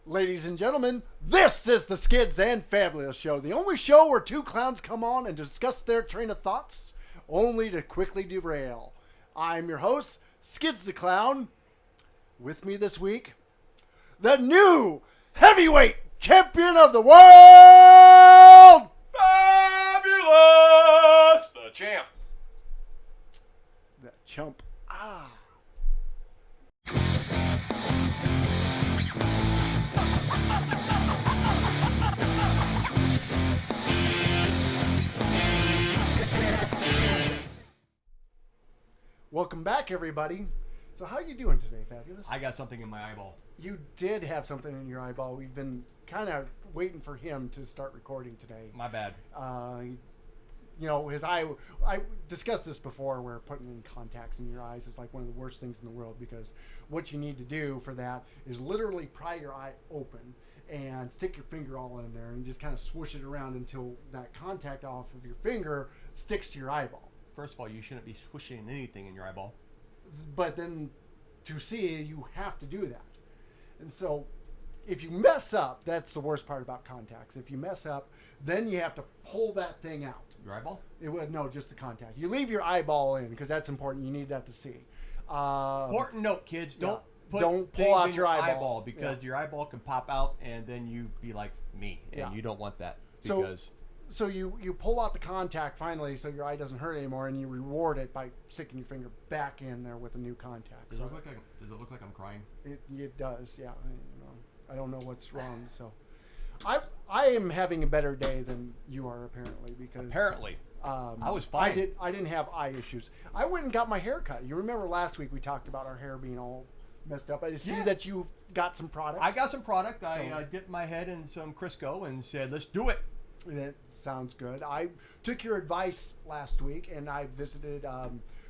Ladies and gentlemen, this is the Skids and Fabulous Show, the only show where two clowns come on and discuss their train of thoughts, only to quickly derail. I'm your host, Skids the Clown. With me this week, the new heavyweight champion of the world, Fabulous! The champ. that chump. Welcome back, everybody. So how are you doing today, Fabulous? I got something in my eyeball. You did have something in your eyeball. We've been kind of waiting for him to start recording today. My bad. You know, his eye, I discussed this before, where putting in contacts in your eyes is like one of the worst things in the world, because what you need to do for that is literally pry your eye open and stick your finger all in there and just kind of swoosh it around until that contact off of your finger sticks to your eyeball. First of all, you shouldn't be swishing anything in your eyeball. But then to see, you have to do that. And so if you mess up, that's the worst part about contacts. If you mess up, then you have to pull that thing out. Your eyeball? No, just the contact. You leave your eyeball in because that's important. You need that to see. Important note, kids. Don't Don't pull things out in your eyeball. because your eyeball can pop out and then you be like me. And you don't want that. Because So you pull out the contact finally, so your eye doesn't hurt anymore, and you reward it by sticking your finger back in there with a new contact. does it look like I'm crying? It does, yeah. I don't know what's wrong. So, I am having a better day than you are apparently, because Apparently. I was fine. I didn't have eye issues. I went and got my hair cut. You remember last week we talked about our hair being all messed up. I see that you got some product. I got some product. I dipped my head in some Crisco and said, let's do it. That sounds good. I took your advice last week, and I visited.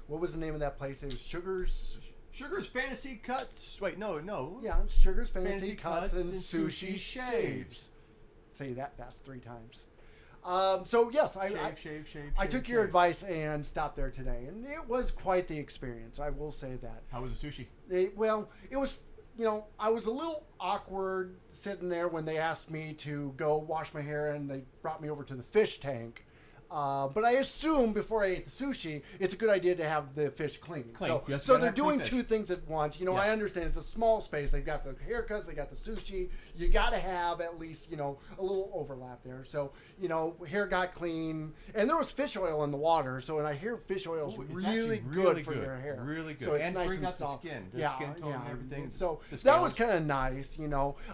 What was the name of that place? It was Sugar's Fantasy Cuts. Wait, no. Yeah, Sugar's Fantasy, Fantasy Cuts and Sushi Shaves. Say that fast 3 times. So yes, I took your advice and stopped there today, and it was quite the experience. I will say that. How was the sushi? It was. I was a little awkward sitting there when they asked me to go wash my hair, and they brought me over to the fish tank. But I assume before I ate the sushi, it's a good idea to have the fish clean. So they're doing 2 things at once. I understand it's a small space. They've got the haircuts, they got the sushi. You got to have at least, a little overlap there. So, hair got clean, and there was fish oil in the water. So, and I hear fish oil is really good for your hair. Really good. So it's and nice bring and out soft. the skin. The skin tone and everything. So that was kind of nice.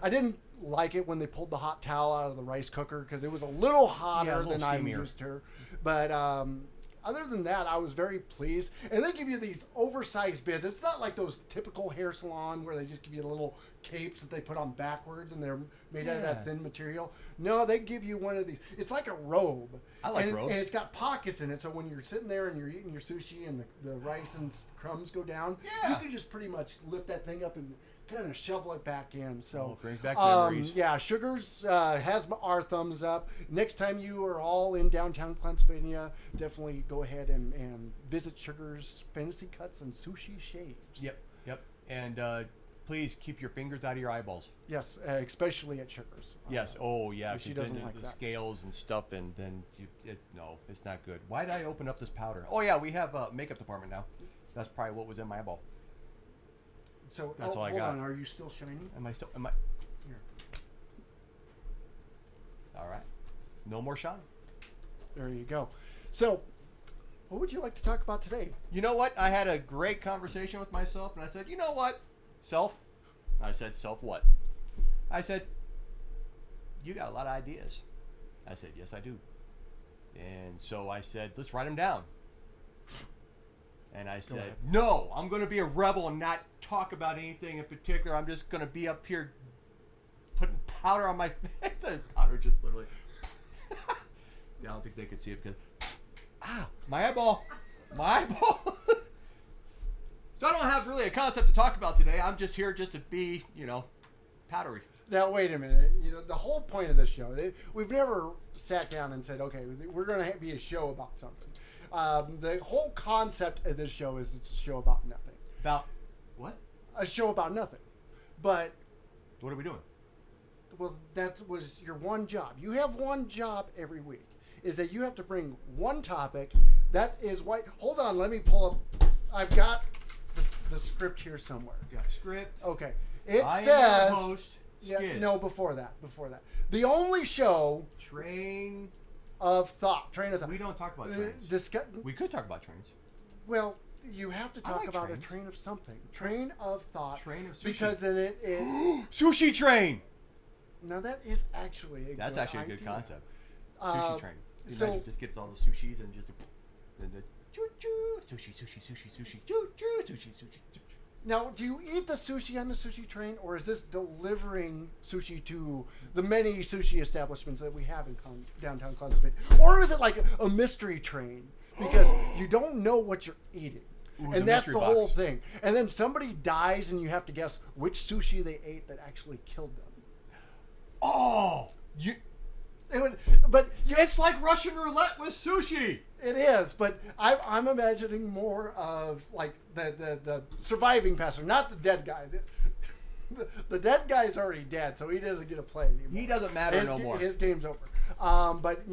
I didn't like it when they pulled the hot towel out of the rice cooker, because it was a little hotter than I'm used to. But other than that, I was very pleased. And they give you these oversized bibs. It's not like those typical hair salon where they just give you the little capes that they put on backwards and they're made out of that thin material. No, they give you one of these. It's like a robe. I like robes. And it's got pockets in it, so when you're sitting there and you're eating your sushi and the rice and crumbs go down, you can just pretty much lift that thing up and kind of shovel it back in. So brings back memories. Sugar's has our thumbs up. Next time you are all in downtown Pennsylvania, definitely go ahead and visit Sugar's Fantasy Cuts and Sushi Shaves. Yep. And please keep your fingers out of your eyeballs. Yes, especially at Sugar's. Yes. Oh, yeah. She doesn't like the that. scales and stuff, and then no, it's not good. Why did I open up this powder? Oh yeah, we have a makeup department now. That's probably what was in my eyeball. So that's all I hold got. on, are you still shining? Am I? Here. All right. No more shine. There you go. So, what would you like to talk about today? You know what? I had a great conversation with myself, and I said, you know what? Self. I said, self what? I said, you got a lot of ideas. I said, yes, I do. And so I said, let's write them down. And I said, no, I'm going to be a rebel and not talk about anything in particular. I'm just going to be up here putting powder on my face. Powder just literally. I don't think they could see it because, my eyeball. So I don't have really a concept to talk about today. I'm just here just to be, powdery. Now, wait a minute. The whole point of this show, we've never sat down and said, okay, we're going to be a show about something. The whole concept of this show is it's a show about nothing. About what? A show about nothing. But what are we doing? Well, that was your one job. You have one job every week. Is that you have to bring one topic. That is why. Hold on, let me pull up. I've got the script here somewhere. You got a script. Okay. It I says. am your host, Yeah, Skids. no, before that. The only show Train. of thought. Train of thought. We don't talk about trains. We could talk about trains. Well, you have to talk like about trains. a train of something. Train of thought. Train of sushi. Because then it Sushi train. now that is actually a That's good actually a good idea. concept. Sushi train. so- Imagine just gets all the sushis and just and the choo choo sushi choo choo sushi. Now, do you eat the sushi on the sushi train, or is this delivering sushi to the many sushi establishments that we have in downtown Constantine? Or is it like a mystery train because you don't know what you're eating? Ooh, And the that's mystery the box. whole thing. And then somebody dies and you have to guess which sushi they ate that actually killed them. Oh, But it's like Russian roulette with sushi. it is, but I'm imagining more of like the surviving passenger, not the dead guy. The dead guy's already dead, so he doesn't get to play anymore. He doesn't matter no more. His game's over. But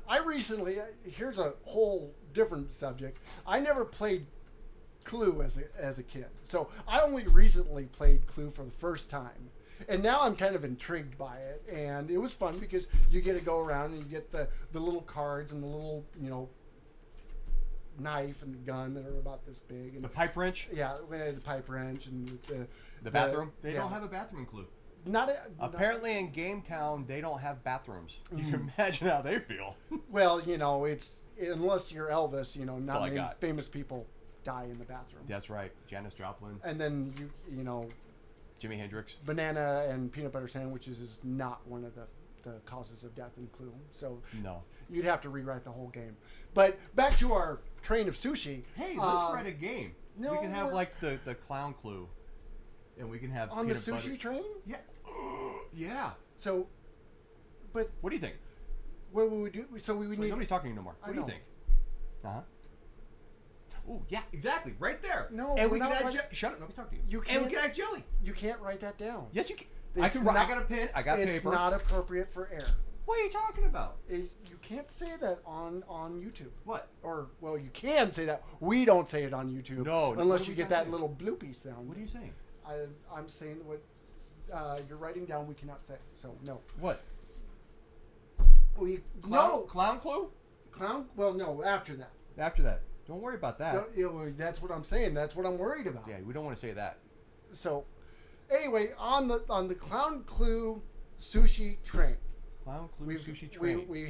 I recently here's a whole different subject. I never played Clue as a kid, so I only recently played Clue for the first time. And now I'm kind of intrigued by it, and it was fun because you get to go around and you get the little cards and the little knife and gun that are about this big. And The pipe wrench. yeah, the pipe wrench and The bathroom. They yeah. don't have a bathroom in Clue. Apparently, in Game Town, they don't have bathrooms. You can imagine how they feel. well, it's unless you're Elvis, not all I many got. famous people die in the bathroom. That's right. Janis Joplin, And then Jimi Hendrix. banana and peanut butter sandwiches is not one of the causes of death in Clue. So No. you'd have to rewrite the whole game. But back to our train of sushi. Hey, let's write a game. no, we can have we're- like the clown Clue, and we can have on the peanut sushi butter. train. Yeah. Yeah. So, but What do you think? what would we do? So we would need. Nobody's talking to you no more. I What do you know. think? Uh-huh. Oh, yeah, exactly. Right there. No, and we're we can not add like- shut up. Nobody's talking to you. You And we can't- can add jelly. You can't write that down. Yes, you can. It's I not- got a pen. I got It's paper. not appropriate for air. What are you talking about? You can't say that on YouTube. What? Or well, you can say that. We don't say it on YouTube. No, what unless are you we get gonna that say? little bloopy sound. What are you saying? I'm saying what you're writing down. We cannot say. So no. What? We No, clown Clue. clown. Well, no. After that. After that, don't worry about that. No, that's what I'm saying. That's what I'm worried about. Yeah, we don't want to say that. So, anyway, on the Clown Clue sushi train, Clown Clue we've, sushi train. we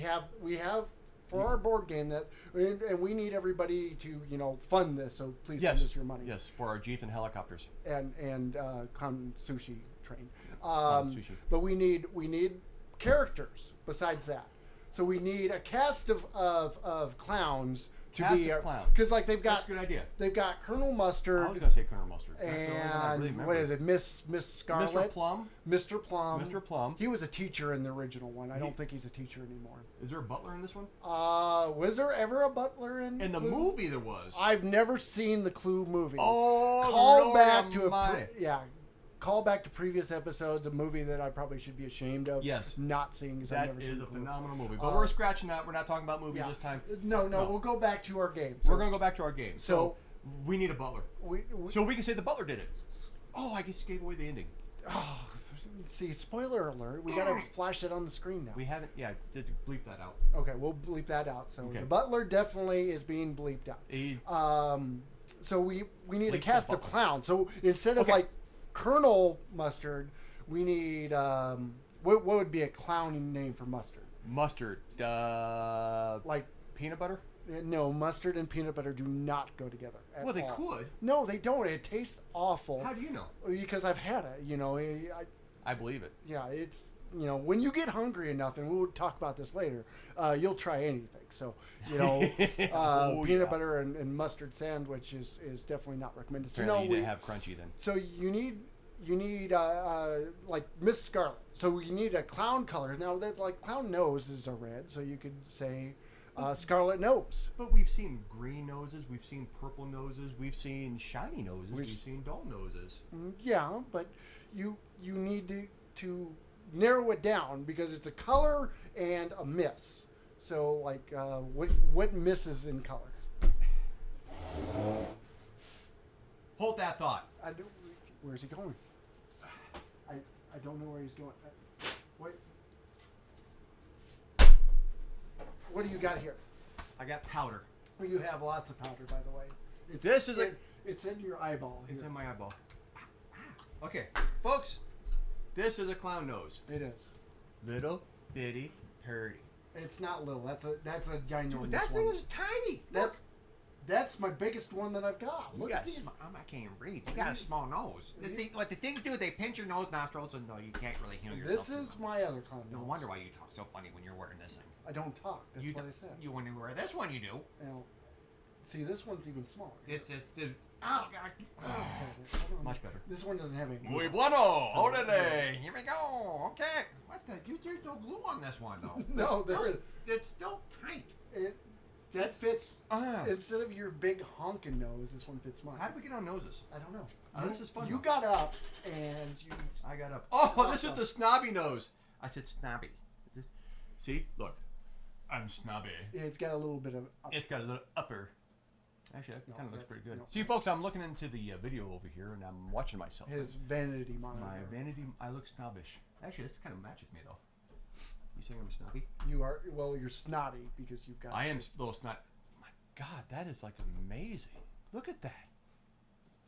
have for our board game that, and we need everybody to fund this. So please yes. send us your money. Yes, for our Jeep and helicopters. And Clown Sushi train. Sushi. But we need characters besides that. So we need a cast of clowns to Cast be of clowns. because like they've got That's a good idea. They've got Colonel I was Mustard gonna say Colonel Mustard. That's the only one I and really what remember. is it, Miss Scarlet, Mr. Plum. Mr. Plum. Mr. Plum. He was a teacher in the original one. I don't think he's a teacher anymore. Is there a butler in this one? Was there ever a butler in In the Clue? movie, there was. I've never seen the Clue movie. Oh, call Lord back to Almighty. call back to previous episodes. A movie that I probably should be ashamed of. Yes. Not seeing because I've That never is seen a Clue. phenomenal movie. But we're scratching that. We're not talking about movies Yeah. this time. No, No. we'll go back to our game. We're going to go back to our game. So- we need a butler. we So we can say the butler did it. Oh, I just gave away the ending. see. Spoiler alert. We gotta flash it on the screen now. We haven't. Yeah, did bleep that out. Okay, we'll bleep that out. So Okay. the butler definitely is being bleeped out. He- So we need a Bleep cast the of butler. clowns. So instead of Okay. like Colonel Mustard, we need what would be a clown name for Mustard? Mustard. Like Peanut butter? no, mustard and peanut butter do not go together. At Well, they all. could. No, they don't. It tastes awful. How do you know? Because I've had it. I believe it. Yeah, it's when you get hungry enough, and we'll talk about this later, you'll try anything. So Oh, peanut yeah. butter and mustard sandwich is definitely not recommended. So Apparently no, you we didn't have crunchy then. so you need like Miss Scarlet. So you need a clown color. Now that like clown noses are red, so you could say Scarlet Nose. But we've seen green noses, we've seen purple noses, we've seen shiny noses, we've seen dull noses. Yeah, but you need to narrow it down because it's a color and a miss. So, like, what misses in color? Hold that thought. Where's he going? I don't know where he's going. What do you got here? I got powder. You have lots of powder, by the way. It's in your eyeball. It's in my eyeball. Okay, folks, this is a clown nose. It is. Little bitty purdy. It's not little. That's a ginormous Dude, that one. thing is tiny. Look. That's my biggest one that I've got. Look at these. I can't even breathe. You got a small nose. What the things do, they pinch your nose, nostrils, and no, you can't really heal yourself. This is my other clown nose. No wonder why you talk so funny when you're wearing this thing. I don't talk. That's what I said. You when you wear this one, you do. See, this one's even smaller. It's Ow! God. Okay, Much better. This one doesn't have any glue. Muy bueno. Orale. Here we go. Okay. What the? There's no glue on this one, though. No, there is. It's still tight. That fits. Instead of your big honking nose, this one fits mine. How did we get on noses? I don't know. This is fun. You got up and you. I got up. Oh, this is the snobby nose. I said snobby. See, look. I'm snobby. It's got a little bit of. It's got a little upper. Actually, that kind of looks pretty good. See, folks, I'm looking into the video over here, and I'm watching myself. His vanity monitor. My vanity. I look snobbish. Actually, this kind of matches me, though. You saying I'm snobby? You are. Well, you're snotty because you've got. I am a little snot. My God, that is like amazing. Look at that.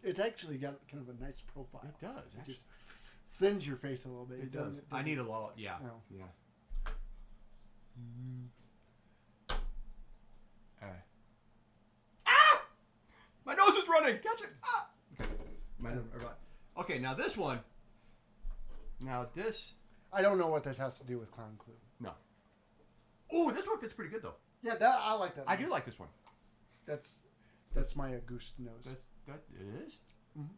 It's actually got kind of a nice profile. It does. It just thins your face a little bit. It does. I need a lot. Yeah. No. Yeah. My nose is running. Catch it. Ah! Okay, now this one. Now this. I don't know what this has to do with Clown Clue. No. Oh, this one fits pretty good though. Yeah, I like that. I do like this one. That's my goose nose. That it is. Mm-hmm.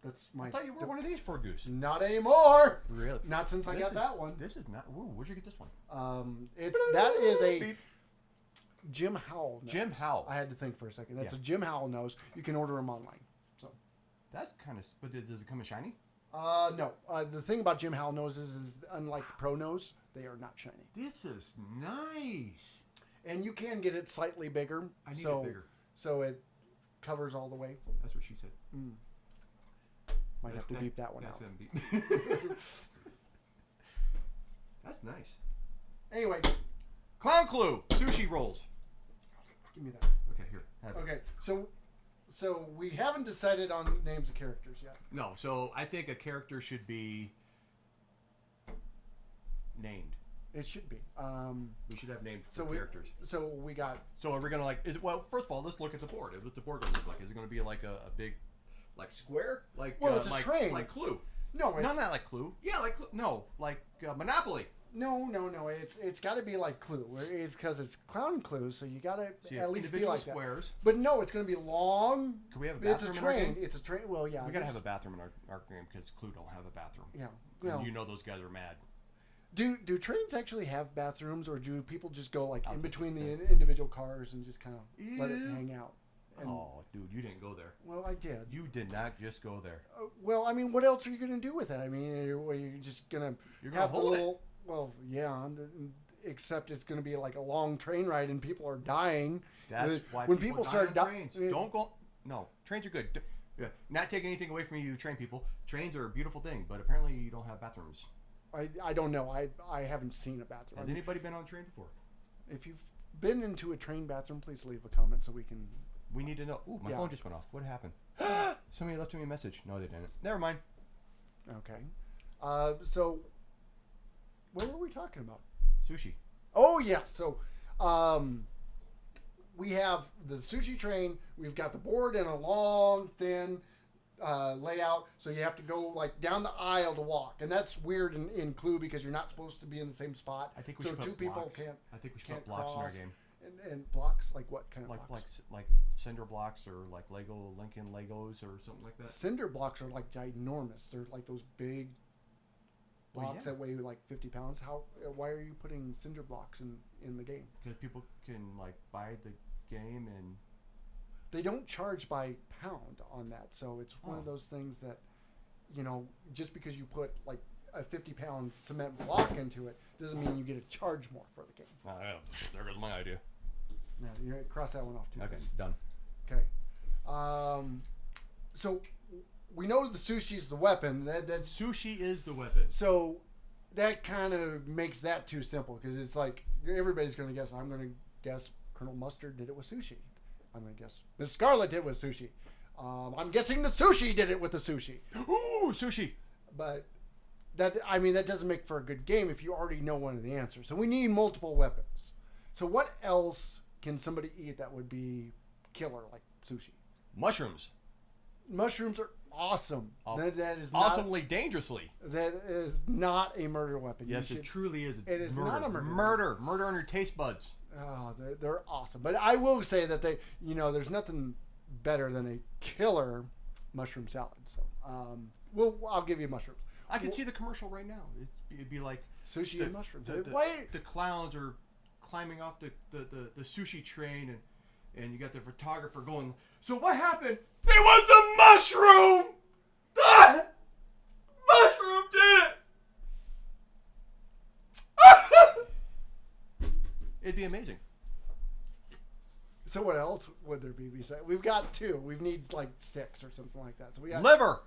That's my. I thought you were one of these for a goose. Not anymore. Really? Not since I got that one. This is not. Ooh, where'd you get this one? That is a Jim Howell nose. Jim Howell. I had to think for a second. That's a Jim Howell nose. You can order them online. So. That's kind of. But does it come in shiny? No. The thing about Jim Howell noses is, unlike the Pro nose, they are not shiny. This is nice. And you can get it slightly bigger. I need it bigger. So it covers all the way. That's what she said. Might have to beep that one out. That's nice. Anyway. Clown Clue. Sushi rolls. Give me that. Okay, here. Have it. Okay, so we haven't decided on names of characters yet. No, so I think a character should be named. It should be. We should have named characters. So we got. So are we gonna well, first of all, let's look at the board. What's the board gonna look like? Is it gonna be like a big, like square? Like it's a train. Like Clue. No, it's not like Clue. Yeah, like Clue. No, like Monopoly. No. It's got to be like Clue. It's because it's Clown Clue, so you got to at least be like squares. That. But no, it's going to be long. Can we have a bathroom? It's a train. In our game? It's a train. Well, yeah. We got to have a bathroom in our game because Clue don't have a bathroom. Yeah. Well, you know those guys are mad. Do trains actually have bathrooms, or do people just go like in between the individual cars and just kind of let it hang out? And, dude, you didn't go there. Well, I did. You did not just go there. Well, I mean, what else are you going to do with it? I mean, you're just going to have hold the little. Well, yeah, except it's going to be like a long train ride and people are dying. That's why when people start dying. Don't go. No, trains are good. Yeah, not take anything away from you, train people. Trains are a beautiful thing, but apparently you don't have bathrooms. I don't know. I haven't seen a bathroom. Has anybody been on a train before? If you've been into a train bathroom, please leave a comment so we can. We need to know. Ooh, my phone just went off. What happened? Somebody left me a message. No, they didn't. Never mind. Okay. So, what were we talking about? Sushi. Oh, yeah. So, we have the sushi train. We've got the board in a long, thin layout. So, you have to go like down the aisle to walk. And that's weird in Clue because you're not supposed to be in the same spot. I think we should put blocks. I think we should put blocks in our game. And blocks? Like what kind of blocks? Like cinder blocks or like Lincoln Legos or something like that? Cinder blocks are like ginormous. They're like those big blocks that weigh like 50 pounds. Why are you putting cinder blocks in the game? Because people can like buy the game and... They don't charge by pound on that. So it's one of those things that, just because you put like a 50-pound cement block into it doesn't mean you get to charge more for the game. Oh, yeah. There goes my idea. Yeah, you cross that one off too. Okay, done. Okay. So we know the sushi's the weapon. That Sushi is the weapon. So that kind of makes that too simple because it's like everybody's going to guess. I'm going to guess Colonel Mustard did it with sushi. I'm going to guess Miss Scarlet did it with sushi. I'm guessing the sushi did it with the sushi. Ooh, sushi. But that doesn't make for a good game if you already know one of the answers. So we need multiple weapons. So what else can somebody eat that would be killer like sushi? Mushrooms. Mushrooms are awesome. That is awesomely dangerously. That is not a murder weapon. Yes, it truly is. It is not a murder. Murder on your taste buds. Oh, they're awesome. But I will say that there's nothing better than a killer mushroom salad. So, I'll give you mushrooms. I can see the commercial right now. It'd be like sushi and mushrooms. The clowns are climbing off the sushi train, and you got the photographer going, so what happened? It was the mushroom! Ah! Mushroom did it! It'd be amazing. So what else would there be besides? We've got 2. We need like 6 or something like that. So we got liver.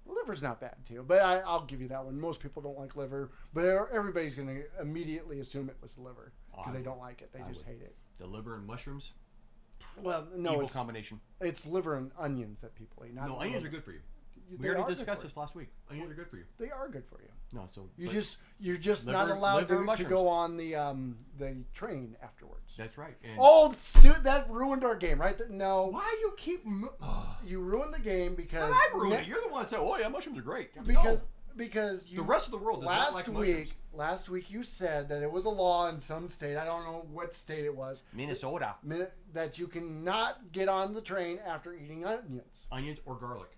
Liver's not bad too, but I'll give you that one. Most people don't like liver, but everybody's going to immediately assume it was liver because they don't like it. They just hate it. The liver and mushrooms. Well, no, evil combination. It's liver and onions that people eat. No, onions are good for you. We already discussed this last week. Onions are good for you. They are good for you. No, so you're just not allowed to go on the train afterwards. That's right. And that ruined our game, right? No. Why do you keep? You ruined the game because I ruined it. You're the one that said, "Oh yeah, mushrooms are great." Because the rest of the world does not like mushrooms. Last week you said that it was a law in some state. I don't know what state it was. Minnesota. That you cannot get on the train after eating onions. Onions or garlic.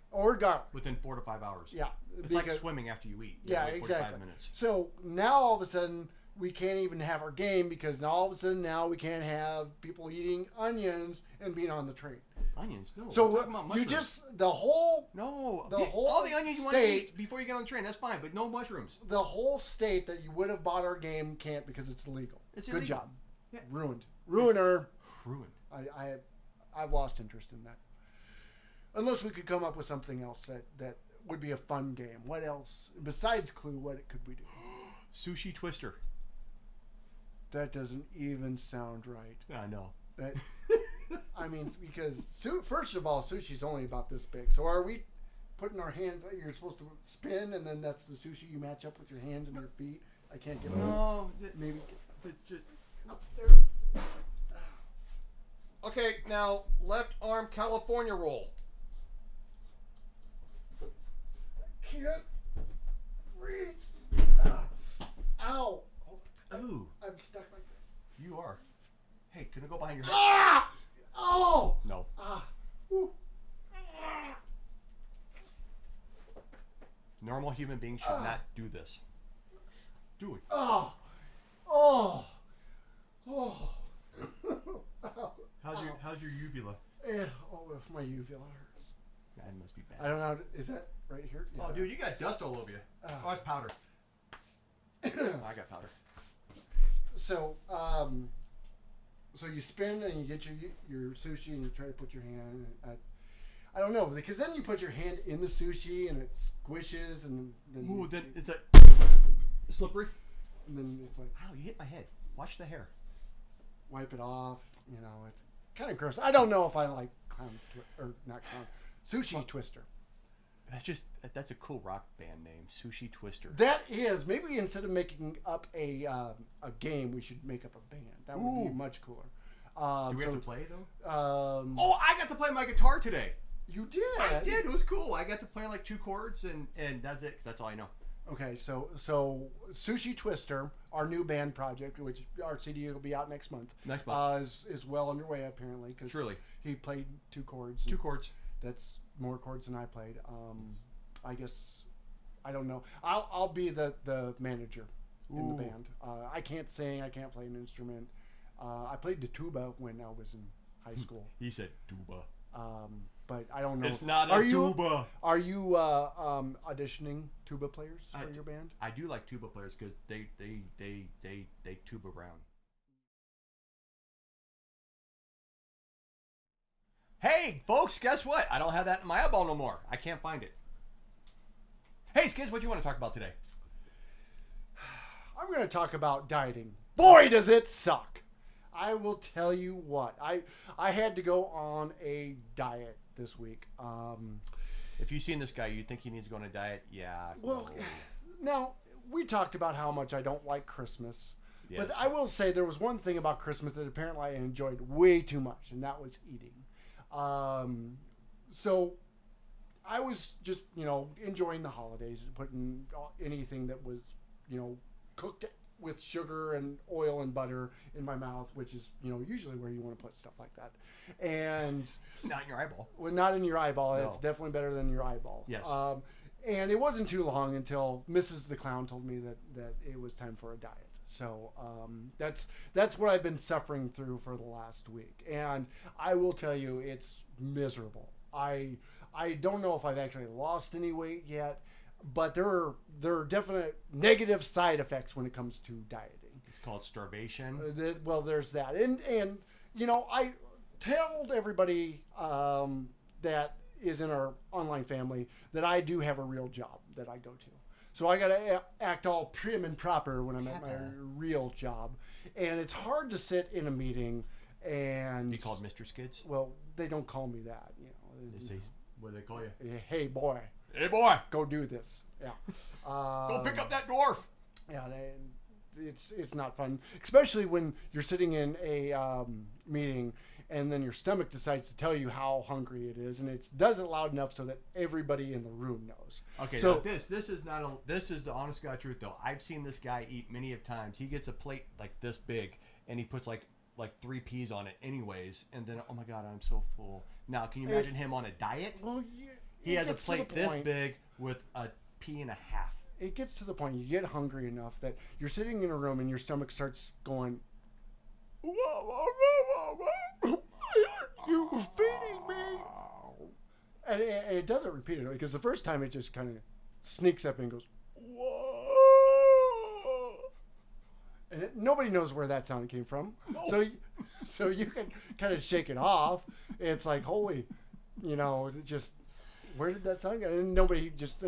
Within 4 to 5 hours. Yeah. It's like swimming after you eat. Yeah, like exactly. Minutes. So now all of a sudden we can't even have our game because now all of a sudden now we can't have people eating onions and being on the train. Onions? No. So you just all the onions you want to eat before you get on the train. That's fine, but no mushrooms. The whole state that you would have bought our game can't because it's illegal. It's Good illegal. job. Yeah. Ruined. Ruined. I've lost interest in that. Unless we could come up with something else that would be a fun game. What else besides Clue? What could we do? Sushi Twister. That doesn't even sound right. I know. That. I mean, because first of all, sushi's only about this big. So are we putting our hands? You're supposed to spin, and then that's the sushi you match up with your hands and your feet. I can't get it. No, maybe up there. Okay, now left arm California roll. I can't reach. Ow! Ooh, I'm stuck like this. You are. Hey, can I go behind your head? Ah! Oh! No. Ooh. Normal human beings should not do this. Do it. Oh! How's your uvula? My uvula hurts. That must be bad. I don't know. Is that right here? Yeah. Oh, dude, you got dust all over you. Oh, it's powder. I got powder. So, so you spin and you get your sushi and you try to put your hand. I don't know because then you put your hand in the sushi and it squishes and then. Then it's like slippery. And then it's like, ow! You hit my head. Watch the hair. Wipe it off. You know, it's kind of gross. I don't know if I like sushi twister. That's a cool rock band name, Sushi Twister. That is. Maybe instead of making up a game, we should make up a band. That would be much cooler. Do we have to play though? I got to play my guitar today. You did. I did. It was cool. I got to play like 2 chords and that's it. 'Cause that's all I know. Okay, so Sushi Twister, our new band project, which our CD will be out next month. Is well underway apparently because he played 2 chords. 2 chords. That's more chords than I played. I guess I don't know. I'll be the manager in the band. I can't sing. I can't play an instrument. I played the tuba when I was in high school. He said tuba. but I don't know. It's not a tuba. Are you auditioning tuba players for your band? I do like tuba players because they tuba around. Hey, folks, guess what? I don't have that in my eyeball no more. I can't find it. Hey, Skids, what do you want to talk about today? I'm going to talk about dieting. Boy, does it suck. I will tell you what. I had to go on a diet this week. If you've seen this guy, you think he needs to go on a diet? Yeah. Well, now, we talked about how much I don't like Christmas. Yes. But I will say there was one thing about Christmas that apparently I enjoyed way too much, and that was eating. So I was just, enjoying the holidays, putting anything that was, cooked with sugar and oil and butter in my mouth, which is, usually where you want to put stuff like that. And not in your eyeball. Well, not in your eyeball. No. It's definitely better than your eyeball. Yes. And it wasn't too long until Mrs. the Clown told me that it was time for a diet. So that's what I've been suffering through for the last week. And I will tell you, it's miserable. I don't know if I've actually lost any weight yet, but there are definite negative side effects when it comes to dieting. It's called starvation. Well, there's that. And I told everybody that is in our online family that I do have a real job that I go to. So I got to act all prim and proper when I'm at my real job. And it's hard to sit in a meeting and... Be called Mr. Skids? Well, they don't call me that, What do they call you? Hey, boy. Hey, boy. Go do this. Yeah. Go pick up that dwarf. Yeah, it's not fun. Especially when you're sitting in a meeting and then your stomach decides to tell you how hungry it is, and it does it loud enough so that everybody in the room knows. Okay, so this is the honest God truth though. I've seen this guy eat many of times. He gets a plate like this big, and he puts like 3 peas on it, anyways, and then oh my God, I'm so full. Now, can you imagine him on a diet? Well, he has a plate this big with a pea and a half. It gets to the point you get hungry enough that you're sitting in a room and your stomach starts going. Why aren't you feeding me? And it doesn't repeatedly because the first time it just kind of sneaks up and goes, whoa. And nobody knows where that sound came from. No. So you can kind of shake it off. It's like, holy, just... Where did that sound go? And nobody just...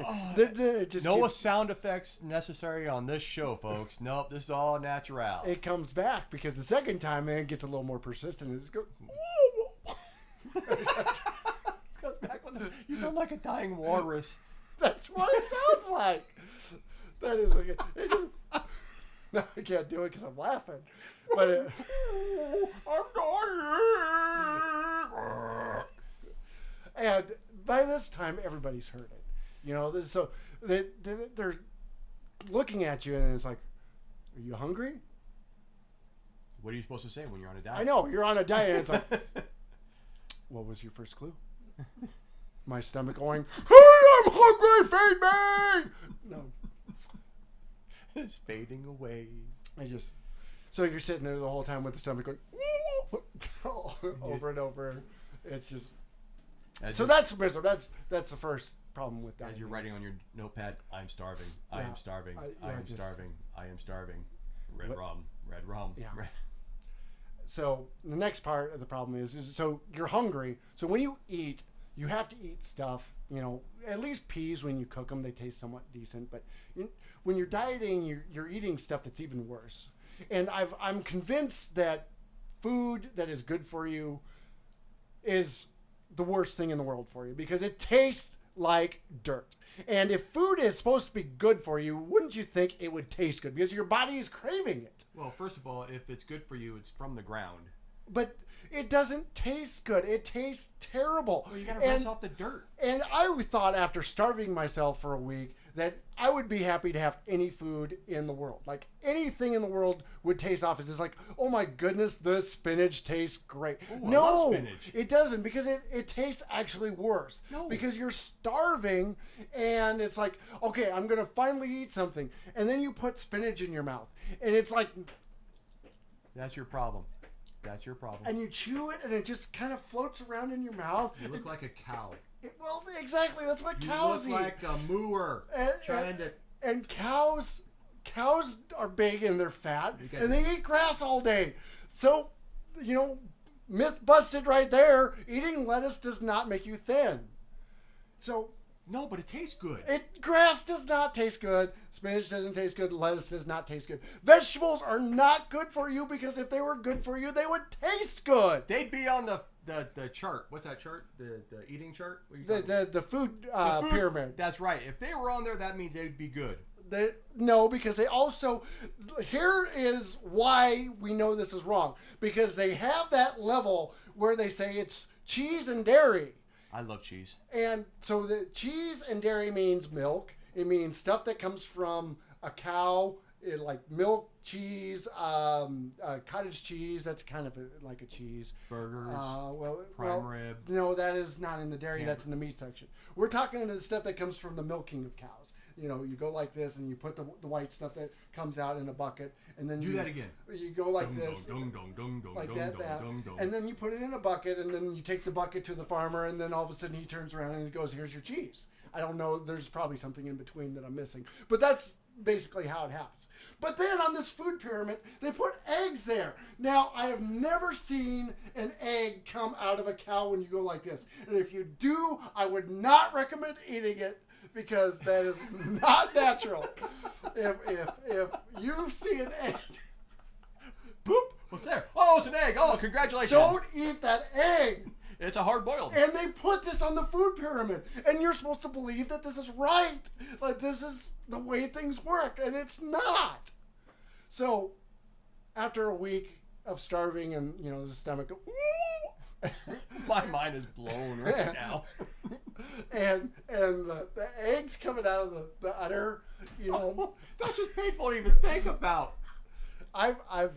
No sound effects necessary on this show, folks. Nope, this is all natural. It comes back because the second time, man, it gets a little more persistent. It's go... It goes back with you sound like a dying walrus. That's what it sounds like. That is like... It just... No, I can't do it because I'm laughing. But I'm dying. And by this time, everybody's heard it. So they're looking at you, and it's like, are you hungry? What are you supposed to say when you're on a diet? I know, you're on a diet. And it's like, what was your first clue? My stomach going, hey, I'm hungry, feed me! No. It's fading away. So you're sitting there the whole time with the stomach going, over and over. It's just... That's miserable. That's the first problem with dieting. As you're writing on your notepad, I'm starving. I am starving. I am starving. I am starving. Red rum. Yeah. So the next part of the problem is so you're hungry. So when you eat, you have to eat stuff. At least peas when you cook them, they taste somewhat decent. But when you're dieting, you're eating stuff that's even worse. And I'm convinced that food that is good for you is the worst thing in the world for you because it tastes like dirt. And if food is supposed to be good for you, wouldn't you think it would taste good? Because your body is craving it. Well, first of all, if it's good for you, it's from the ground. But it doesn't taste good. It tastes terrible. Well, you got to rinse off the dirt. And I thought after starving myself for a week that I would be happy to have any food in the world. Like anything in the world would taste off. It's just like, oh my goodness, the spinach tastes great. Ooh, no, I love spinach. It doesn't because it tastes actually worse. No. Because you're starving and it's like, okay, I'm going to finally eat something. And then you put spinach in your mouth. And it's like... That's your problem. That's your problem. And you chew it, and it just kind of floats around in your mouth. You look like a cow. Well, exactly. That's what cows eat. You look like a mooer trying to... And cows are big and they're fat, and they eat grass all day. So, myth busted right there. Eating lettuce does not make you thin. So... No, but it tastes good. Grass does not taste good. Spinach doesn't taste good. Lettuce does not taste good. Vegetables are not good for you because if they were good for you, they would taste good. They'd be on the chart. What's that chart? The eating chart? The food pyramid. That's right. If they were on there, that means they'd be good. No, because they also... Here is why we know this is wrong. Because they have that level where they say it's cheese and dairy. I love cheese. And so the cheese and dairy means milk. It means stuff that comes from a cow, like milk, cheese, cottage cheese. That's kind of like a cheese. Burgers, prime rib. No, that is not in the dairy. That's in the meat section. We're talking about the stuff that comes from the milking of cows. You go like this, and you put the white stuff that comes out in a bucket, and then do that again. You go like this, like that, and then you put it in a bucket, and then you take the bucket to the farmer, and then all of a sudden he turns around and he goes, "Here's your cheese." I don't know. There's probably something in between that I'm missing, but that's basically how it happens. But then on this food pyramid, they put eggs there. Now, I have never seen an egg come out of a cow when you go like this, and if you do, I would not recommend eating it. Because that is not natural. If you see an egg, boop, what's there? Oh, it's an egg. Oh, congratulations! Don't eat that egg. It's a hard boiled. And they put this on the food pyramid, and you're supposed to believe that this is right, like this is the way things work, and it's not. So, after a week of starving, and the stomach go, my mind is blown right now. And the eggs coming out of the udder, that's just painful to even think about. I've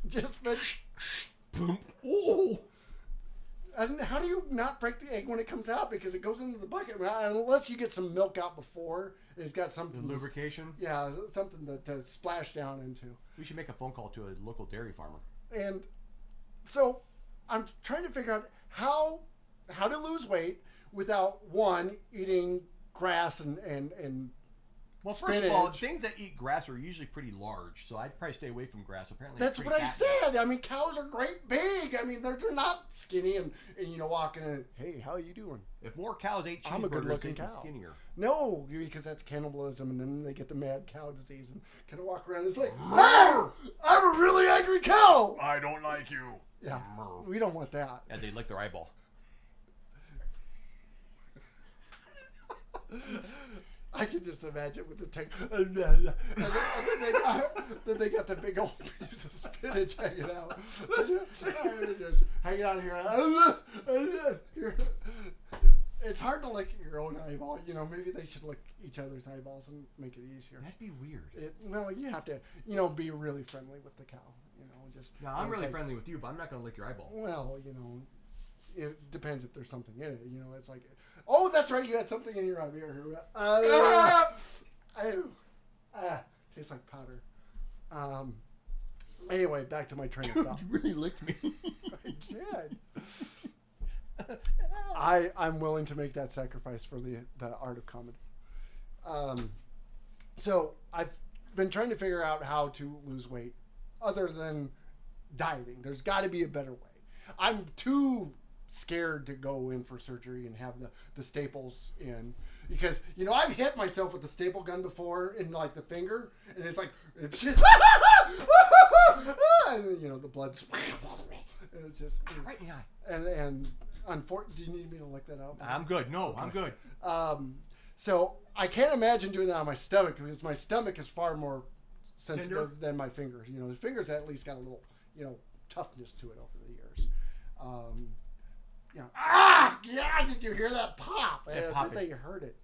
just been boom. Ooh. And how do you not break the egg when it comes out? Because it goes into the bucket. Unless you get some milk out before. It's got something. The lubrication? Yeah, something to splash down into. We should make a phone call to a local dairy farmer. And so I'm trying to figure out how to lose weight without, one, eating grass and well, spinach. First of all, things that eat grass are usually pretty large, so I'd probably stay away from grass. Apparently, that's what I said. I mean, cows are great big. I mean, they're not skinny and walking in. Hey, how are you doing? If more cows ate cheeseburgers, I'm a good-looking they'd be cow. skinnier. No, because that's cannibalism, and then they get the mad cow disease and kind of walk around and it's like, hey, I'm a really angry cow. I don't like you. Yeah, we don't want that. As they lick their eyeball. I can just imagine with the tank. And then they got the big old piece of spinach hanging out. Just hanging out here. It's hard to lick your own eyeball. Maybe they should lick each other's eyeballs and make it easier. That'd be weird. You have to, be really friendly with the cow. No, I'm really friendly with you, but I'm not going to lick your eyeball. Well, it depends if there's something in it. It's like, oh, that's right, you had something in your eye. Tastes like powder. Anyway, back to my train of thought. You really licked me. I did. I'm willing to make that sacrifice for the art of comedy. So I've been trying to figure out how to lose weight other than dieting. There's got to be a better way. I'm too scared to go in for surgery and have the staples in because I've hit myself with the staple gun before in like the finger and it's like and then, the blood's and it just right in the eye. And unfortunately, do you need me to lick that out? I'm good. No, okay. I'm good. So I can't imagine doing that on my stomach because my stomach is far more sensitive than my fingers. The fingers at least got a little toughness to it over the years. Yeah, did you hear that pop? I think you heard it.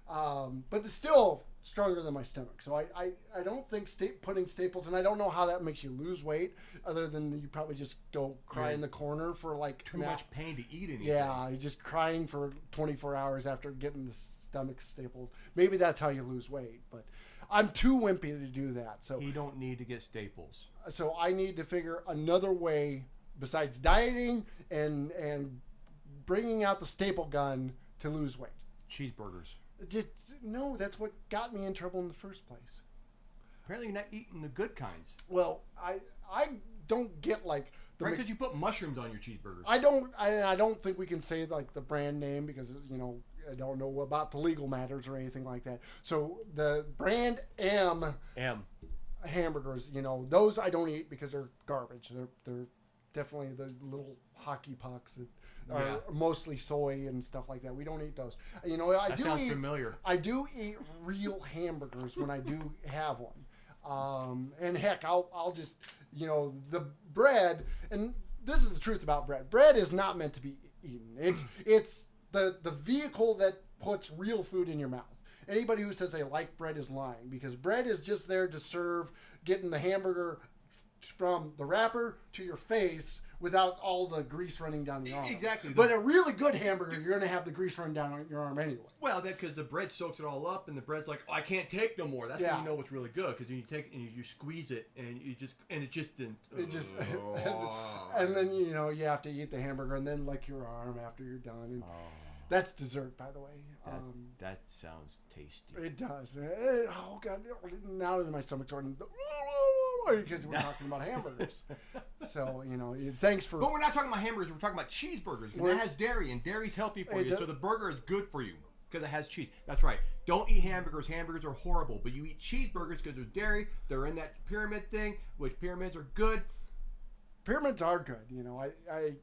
But it's still stronger than my stomach. So I don't think putting staples, and I don't know how that makes you lose weight, other than you probably just go cry in the corner for like too much pain to eat anything. Yeah, you're just crying for 24 hours after getting the stomach stapled. Maybe that's how you lose weight, but I'm too wimpy to do that. So you don't need to get staples. So I need to figure another way besides dieting and bringing out the staple gun to lose weight. Cheeseburgers. No, that's what got me in trouble in the first place. Apparently, you're not eating the good kinds. Well, I don't get like Right, because you put mushrooms on your cheeseburgers. I don't think we can say like the brand name because I don't know about the legal matters or anything like that. So the brand M hamburgers, those I don't eat because they're garbage. They're definitely the little hockey pucks that are mostly soy and stuff like that. We don't eat those. That sounds familiar. I do eat real hamburgers when I do have one. And heck, I'll just, the bread, and this is the truth about bread. Bread is not meant to be eaten. It's the vehicle that puts real food in your mouth. Anybody who says they like bread is lying, because bread is just there to serve getting the hamburger from the wrapper to your face without all the grease running down your arm. Exactly. But a really good hamburger, you're going to have the grease run down your arm anyway. Well, that's because the bread soaks it all up, and the bread's like, I can't take no more. That's when you know it's really good, because you take it and you squeeze it, and it just didn't. And then you have to eat the hamburger and then lick your arm after you're done. And that's dessert, by the way. That sounds tasty. It does. Oh God! Now my stomach's starting because we're talking about hamburgers. So thanks for. But we're not talking about hamburgers. We're talking about cheeseburgers. And that has dairy, and dairy's healthy for you. So the burger is good for you because it has cheese. That's right. Don't eat hamburgers. Hamburgers are horrible. But you eat cheeseburgers because there's dairy. They're in that pyramid thing, which pyramids are good. Pyramids are good.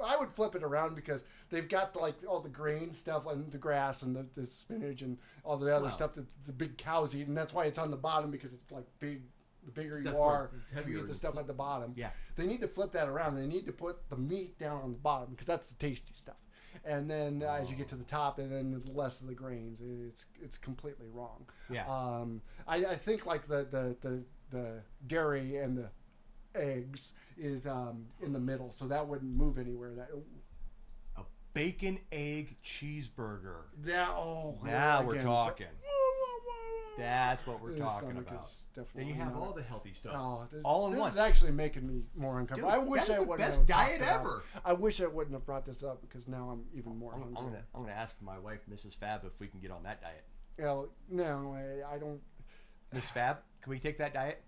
I would flip it around because they've got like all the grain stuff and the grass and the spinach and all the other stuff that the big cows eat, and that's why it's on the bottom, because it's like big. The bigger you are, you eat the stuff at the bottom. Yeah. They need to flip that around. They need to put the meat down on the bottom because that's the tasty stuff. And then as you get to the top, and then the less of the grains, it's completely wrong. Yeah. I think like the dairy and the eggs is in the middle, so that wouldn't move anywhere. A bacon egg cheeseburger. Now we're talking. That's what we're talking about. Then you have all the healthy stuff. All in one. This is actually making me more uncomfortable. Dude, I wish I wouldn't best have diet ever. I wish I wouldn't have brought this up because now I'm even more hungry. I'm gonna ask my wife, Mrs. Fab, if we can get on that diet. No, I don't. Miss Fab, can we take that diet?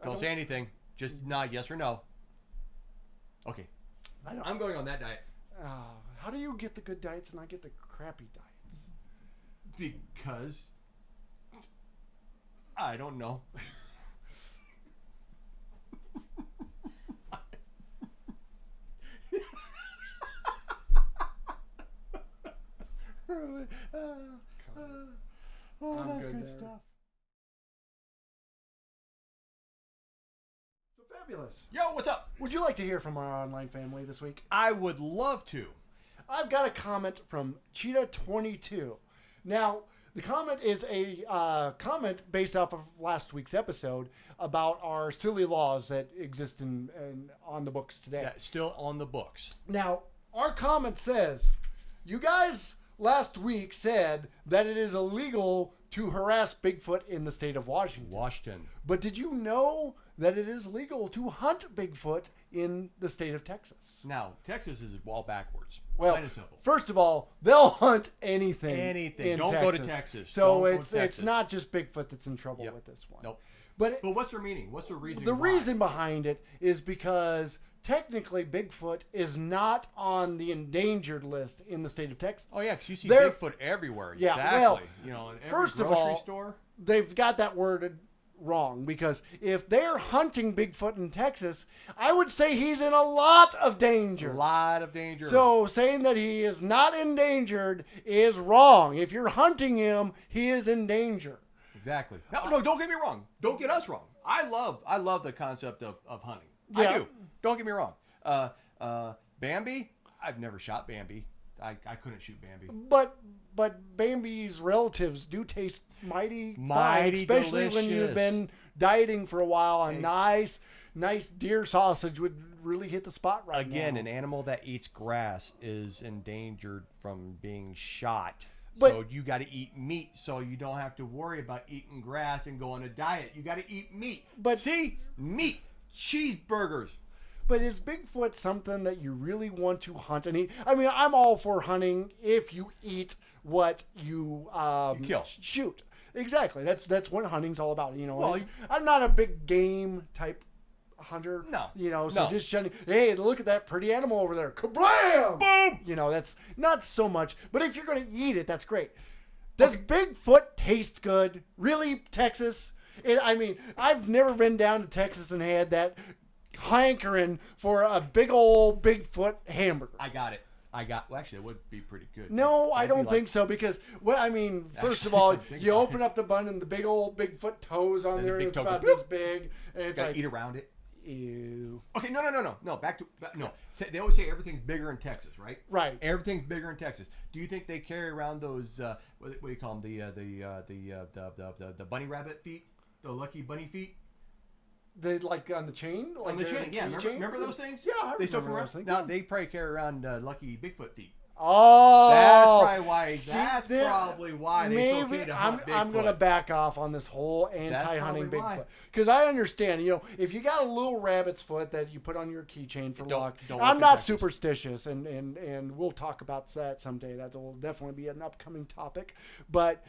Don't say anything. Just nod yes or no. Okay. I'm going on that diet. How do you get the good diets and I get the crappy diets? Because I don't know. I'm that's good good there. stuff. So fabulous. Yo, what's up? Would you like to hear from our online family this week? I would love to. I've got a comment from Cheetah22. Now, the comment is a comment based off of last week's episode about our silly laws that exist in on the books today. Yeah, still on the books. Now, our comment says, you guys last week said that it is illegal to harass Bigfoot in the state of Washington. But did you know that it is legal to hunt Bigfoot in the state of Texas? Now, Texas is all backwards. Well, Kind of simple. First of all, they'll hunt anything. In Don't Texas. go to Texas. So Don't go to it's Texas. not just Bigfoot that's in trouble with this one. Nope. But what's their meaning? What's the reason? The reason behind it is because technically Bigfoot is not on the endangered list in the state of Texas. Oh yeah, because you see Bigfoot everywhere. Yeah, exactly. well, in every first of grocery all, store. They've got that worded wrong, because if they're hunting Bigfoot in Texas, I would say he's in a lot of danger. A lot of danger. So saying that he is not endangered is wrong. If you're hunting him, he is in danger. Exactly. No, don't get me wrong. Don't get us wrong. I love the concept of hunting. Yeah. I do. Don't get me wrong. Bambi, I've never shot Bambi. I couldn't shoot Bambi. But Bambi's relatives do taste mighty fine, especially when you've been dieting for a while. A nice deer sausage would really hit the spot right now. Again, an animal that eats grass is endangered from being shot. But- so you got to eat meat, so you don't have to worry about eating grass and go on a diet. You got to eat meat. But- see, meat, cheeseburgers. But is Bigfoot something that you really want to hunt and eat? I mean, I'm all for hunting if you eat what you kill. shoot. Exactly. That's what hunting's all about. You know, Well, I'm not a big game type hunter. No. You know, so No. just shunning. Hey, look at that pretty animal over there. Kablam! Boom! You know, that's not so much. But if you're going to eat it, that's great. Does Bigfoot taste good? Really, Texas? I mean, I've never been down to Texas and had that hankering for a big old Bigfoot hamburger. I got it. Well, actually, it would be pretty good. No, I That'd be don't like- think so because first of all, you open up the bun and the big old Bigfoot toes on And the there, and big it's toe about goes, this big, and it's Gotta like, eat around it. ew. Okay, no. No. They always say everything's bigger in Texas, right? Right. Everything's bigger in Texas. Do you think they carry around those what do you call them? The bunny rabbit feet, the lucky bunny feet They like on the chain, like on the chain? Yeah, key remember chains? those things? Yeah, I they still come remember around. those things. Now they probably carry around lucky Bigfoot feet. Oh, That's probably why. See, That's there- probably why they it's okay to hunt Bigfoot. I'm gonna back off on this whole anti-hunting probably why. Bigfoot because I understand. You know, if you got a little rabbit's foot that you put on your keychain for luck, don't I'm look not at Texas. superstitious, and we'll talk about that someday. That will definitely be an upcoming topic, but.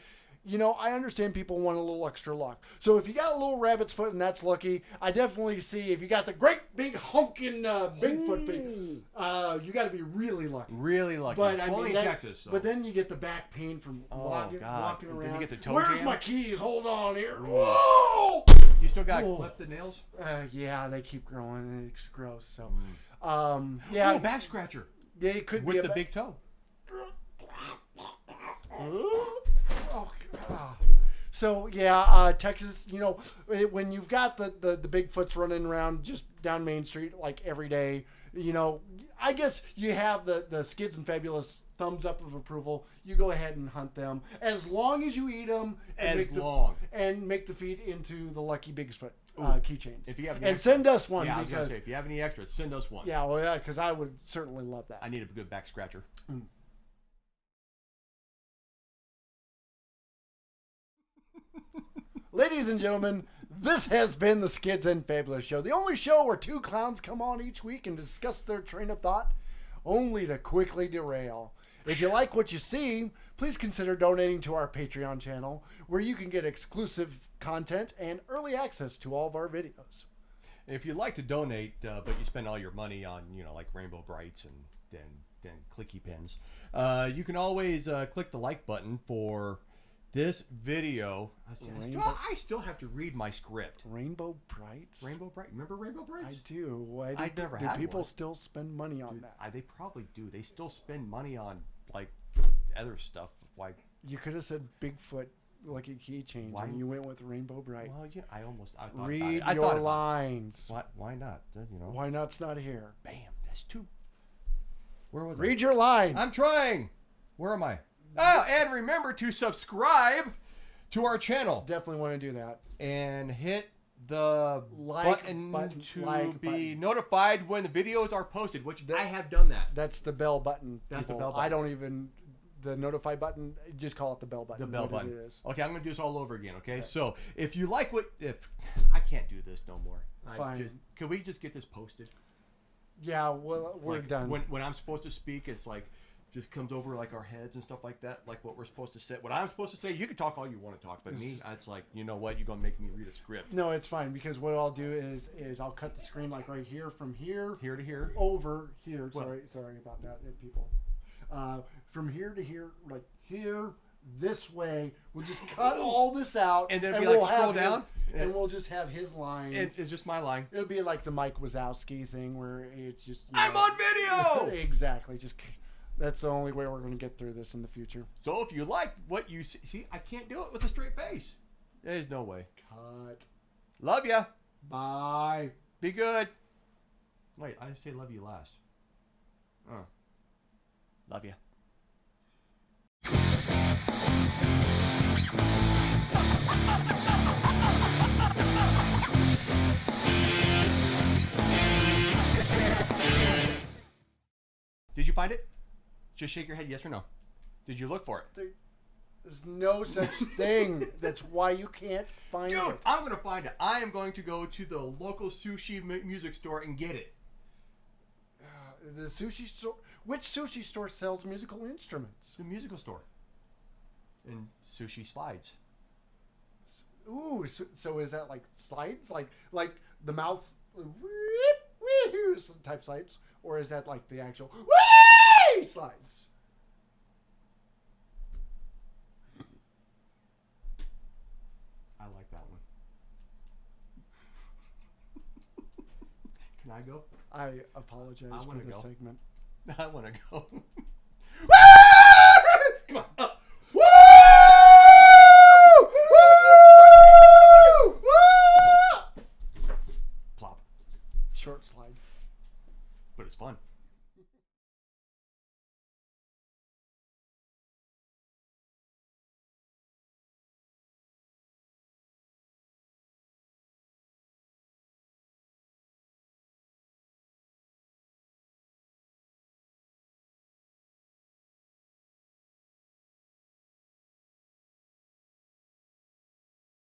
You know, I understand people want a little extra luck. So if you got a little rabbit's foot and that's lucky, I definitely see if you got the great big honking Bigfoot feet, you got to be really lucky. Really lucky. But I only mean, in Texas. So. But then you get the back pain from walking God. Then around. you get the toe Where's jam? my keys? Hold on here. Whoa! You still got Whoa. clipped the nails? Yeah, they keep growing and it's gross. So, Yeah, yeah, back scratcher they could with be the big toe. Oh, God. So yeah, Texas. You know, when you've got the Bigfoots running around just down Main Street like every day, you know, I guess you have the Skids and Fabulous thumbs up of approval. You go ahead and hunt them as long as you eat them and make the feed into the lucky Bigfoot keychains. If you have any and extra- send us one Yeah, I was gonna because say if you have any extras, send us one. yeah, well, yeah, because I would certainly love that. I need a good back scratcher. Ladies and gentlemen, this has been the Skids and Fabulous Show, the only show where two clowns come on each week and discuss their train of thought, only to quickly derail. If you like what you see, please consider donating to our Patreon channel, where you can get exclusive content and early access to all of our videos. If you'd like to donate, but you spend all your money on, like Rainbow Brights and then clicky pens, you can always click the like button for this video. I still have to read my script. Rainbow Brights? Rainbow Bright. Remember Rainbow I Brights? do. Why I've never do had people one. still spend money on that? They probably do. They still spend money on like other stuff. Why? You could have said Bigfoot lucky keychains, Why? and you went with Rainbow Bright. Well, yeah. I thought Read about it. I your thought about lines. it. Why not? Why not's not here? Bam. That's two. Where was Read your line. I'm trying. Where am I? Oh, and remember to subscribe to our channel Definitely want to do that. and hit the Like button button, to like be button. notified when the videos are posted, which I have done that. That's the bell button. That's the people. bell button. I don't even the notify button. Just call it the bell button. The bell what button. It is. Okay, I'm going to do this all over again, okay? So, if you like if I can't do this no more. Fine. Can we just get this posted? Yeah, well, we're Like, done. When I'm supposed to speak, it's like just comes over like our heads and stuff like that, like what we're supposed to say. What I'm supposed to say, you can talk all you want to talk, but me, it's like, you know what, you're gonna make me read a script. No, it's fine because what I'll do is I'll cut the screen like right here from here Here to here. over here. Sorry about that, people. From here to here, like here, this way. We'll just cut all this out, And then it'll be like, we'll scroll have down, and we'll just have his lines. It's just my line. It'll be like the Mike Wazowski thing where it's just I'm on video. Exactly. Just that's the only way we're going to get through this in the future. So if you like what you see, I can't do it with a straight face. There's no way. Cut. Love ya. Bye. Be good. Wait, I say love you last. Love ya. Did you find it? Just shake your head yes or no. Did you look for it? There's no such thing. That's why you can't find Dude, it. I'm going to find it. I am going to go to the local sushi music store and get it. The sushi store. Which sushi store sells musical instruments? The musical store. And sushi slides. Ooh, so is that like slides, like the mouth type slides, or is that like the actual slides? I like that one. Can I go? I apologize for this segment. I want to go.